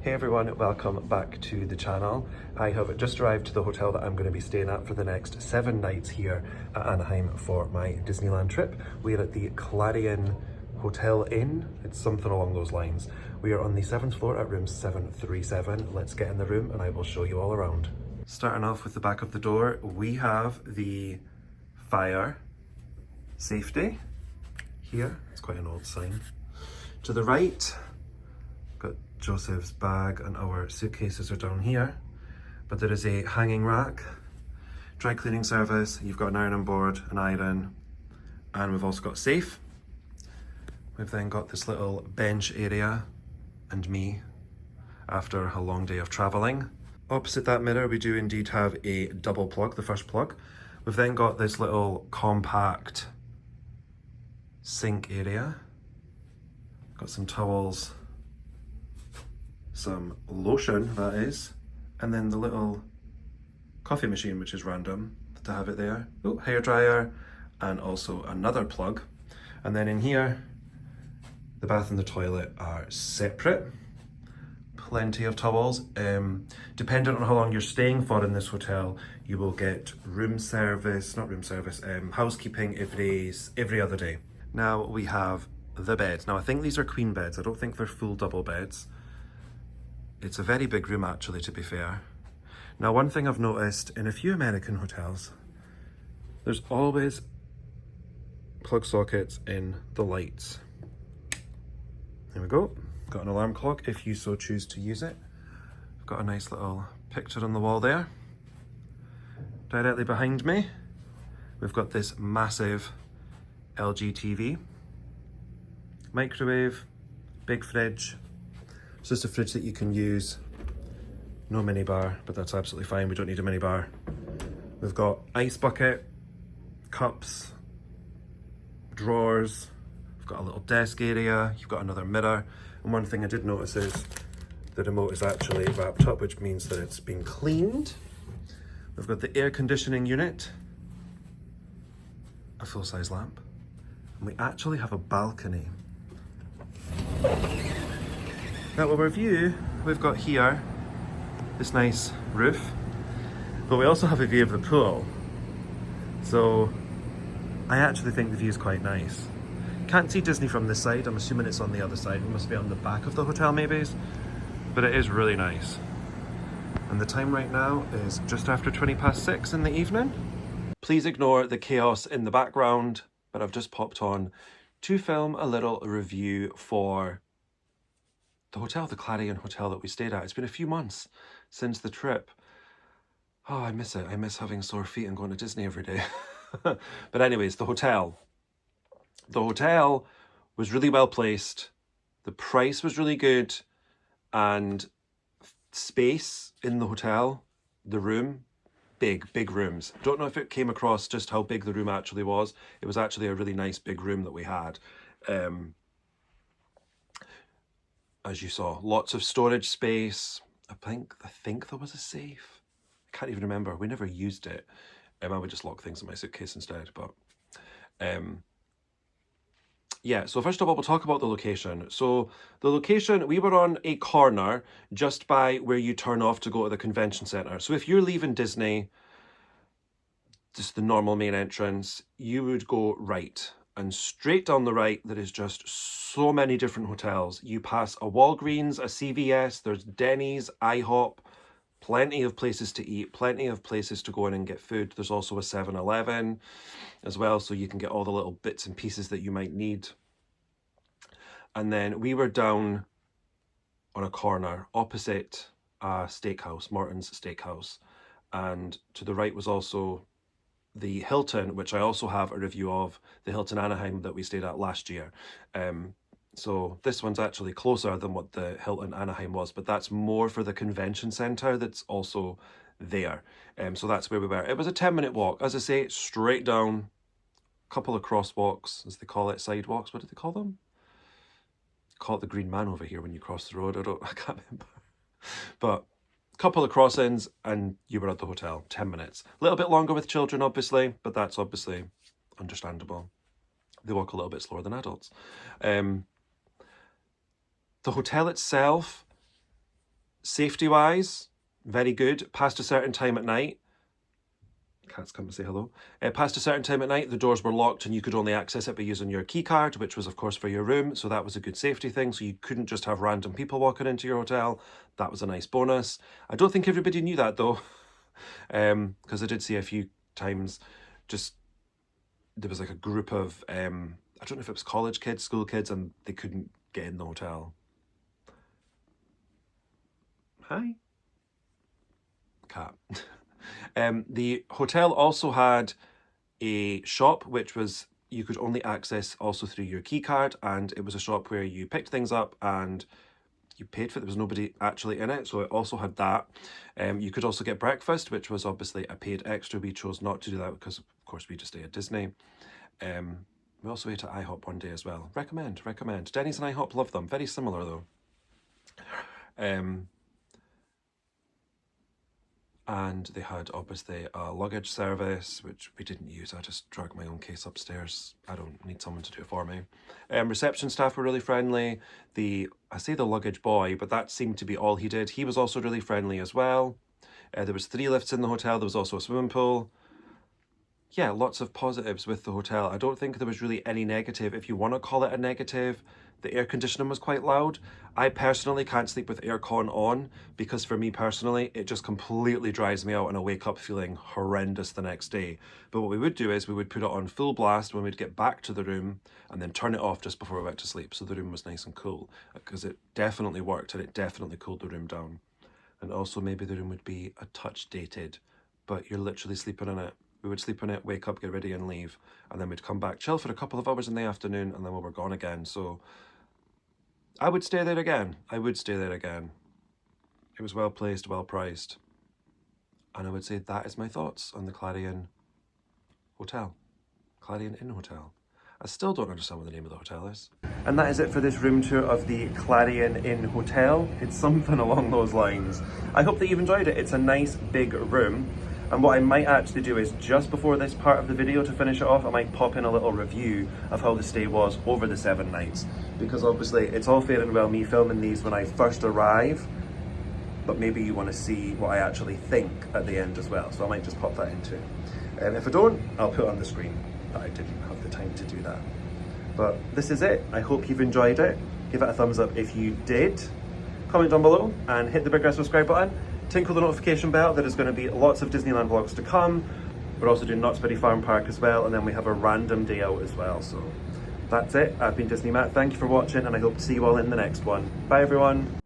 Hey everyone, welcome back to the channel. I have just arrived to the hotel that I'm going to be staying at for the next 7 nights here at Anaheim for my Disneyland trip. We are at the Clarion Hotel Inn. It's something along those lines. We are on the 7th floor at room 737. Let's get in the room and I will show you all around. Starting off with the back of the door, we have the fire safety here. It's quite an old sign. To the right, got Joseph's bag and our suitcases are down here, but there is a hanging rack, dry cleaning service, you've got an ironing board, an iron, and we've also got a safe. We've then got this little bench area and me after a long day of traveling. Opposite that mirror we do indeed have a double plug, the first plug. We've then got this little compact sink area. Got some towels, some lotion that is, and then the little coffee machine, which is random to have it there. Oh, hairdryer, and also another plug. And then in here, the bath and the toilet are separate. Plenty of towels. Depending on how long you're staying for in this hotel, you will get room service, not room service, housekeeping every other day. Now we have the bed. Now I think these are queen beds. I don't think they're full double beds. It's a very big room actually, to be fair. Now one thing I've noticed in a few American hotels, there's always plug sockets in the lights. There we go. Got an alarm clock if you so choose to use it. I've got a nice little picture on the wall there. Directly behind me, we've got this massive LG TV. Microwave, big fridge. It's just a fridge that you can use. No mini bar, but that's absolutely fine. We don't need a mini bar. We've got ice bucket, cups, drawers. We've got a little desk area. You've got another mirror. And one thing I did notice is the remote is actually wrapped up, which means that it's been cleaned. We've got the air conditioning unit, a full-size lamp, and we actually have a balcony. Now our view, we've got here this nice roof, but we also have a view of the pool. So I actually think the view is quite nice. Can't see Disney from this side. I'm assuming it's on the other side. It must be on the back of the hotel maybe, but it is really nice. And the time right now is just after 6:20 in the evening. Please ignore the chaos in the background, but I've just popped on to film a little review for the hotel, the Clarion Hotel that we stayed at. It's been a few months since the trip. Oh, I miss it. I miss having sore feet and going to Disney every day. But anyways, the hotel. The hotel was really well placed. The price was really good, and space in the hotel, the room, big rooms. Don't know if it came across just how big the room actually was. It was actually a really nice big room that we had. As you saw, lots of storage space. I think there was a safe. I can't even remember. We never used it. I would just lock things in my suitcase instead. But yeah, so first of all, we'll talk about the location. So the location, we were on a corner just by where you turn off to go to the convention center. So if you're leaving Disney, just the normal main entrance, you would go right. And straight down the right, there is just so many different hotels. You pass a Walgreens, a CVS, there's Denny's, IHOP, plenty of places to eat, plenty of places to go in and get food. There's also a 7-Eleven as well, so you can get all the little bits and pieces that you might need. And then we were down on a corner opposite a steakhouse, Morton's Steakhouse. And to the right was also the Hilton, which I also have a review of, the Hilton Anaheim that we stayed at last year. So this one's actually closer than what the Hilton Anaheim was, but that's more for the convention center that's also there. So that's where we were. It was a 10-minute walk. As I say, straight down, couple of crosswalks, as they call it, sidewalks. What do they call them? Call it the Green Man over here when you cross the road. I can't remember. But couple of crossings and you were at the hotel. 10 minutes. A little bit longer with children, obviously, but that's obviously understandable. They walk a little bit slower than adults. The hotel itself Safety-wise, very good. Past a certain time at night, cats come to say hello. Past a certain time at night, the doors were locked and you could only access it by using your key card, which was of course for your room. So that was a good safety thing. So you couldn't just have random people walking into your hotel. That was a nice bonus. I don't think everybody knew that though, because I did see a few times just there was like a group of, I don't know if it was college kids, school kids, and they couldn't get in the hotel. Hi. Cat. The hotel also had a shop which was you could only access also through your key card, and it was a shop where you picked things up and you paid for it. There was nobody actually in it, so it also had that. You could also get breakfast, which was obviously a paid extra. We chose not to do that because of course we just stay at Disney. We also ate at IHOP one day as well. Recommend. Denny's and IHOP, love them. Very similar though. And they had obviously a luggage service, which we didn't use. I just dragged my own case upstairs. I don't need someone to do it for me. Reception staff were really friendly. I say the luggage boy, but that seemed to be all he did. He was also really friendly as well. There was 3 lifts in the hotel. There was also a swimming pool. Yeah, lots of positives with the hotel. I don't think there was really any negative. If you want to call it a negative, the air conditioning was quite loud. I personally can't sleep with aircon on because for me personally, it just completely drives me out and I wake up feeling horrendous the next day. But what we would do is we would put it on full blast when we'd get back to the room and then turn it off just before we went to sleep. So the room was nice and cool because it definitely worked and it definitely cooled the room down. And also maybe the room would be a touch dated, but you're literally sleeping in it. We would sleep in it, wake up, get ready and leave. And then we'd come back, chill for a couple of hours in the afternoon and then we were gone again. So I would stay there again. It was well placed, well priced. And I would say that is my thoughts on the Clarion Hotel. Clarion Inn Hotel. I still don't understand what the name of the hotel is. And that is it for this room tour of the Clarion Inn Hotel. It's something along those lines. I hope that you've enjoyed it. It's a nice big room. And what I might actually do is just before this part of the video to finish it off, I might pop in a little review of how the stay was over the 7 nights. Because obviously it's all fair and well me filming these when I first arrive, but maybe you want to see what I actually think at the end as well. So I might just pop that into. And if I don't, I'll put on the screen that I didn't have the time to do that. But this is it. I hope you've enjoyed it. Give it a thumbs up if you did. Comment down below and hit the big red subscribe button. Tinkle the notification bell. There is going to be lots of Disneyland vlogs to come. We're also doing Knott's Berry Farm Park as well, and then we have a random day out as well. So that's it. I've been Disney Matt. Thank you for watching, and I hope to see you all in the next one. Bye everyone.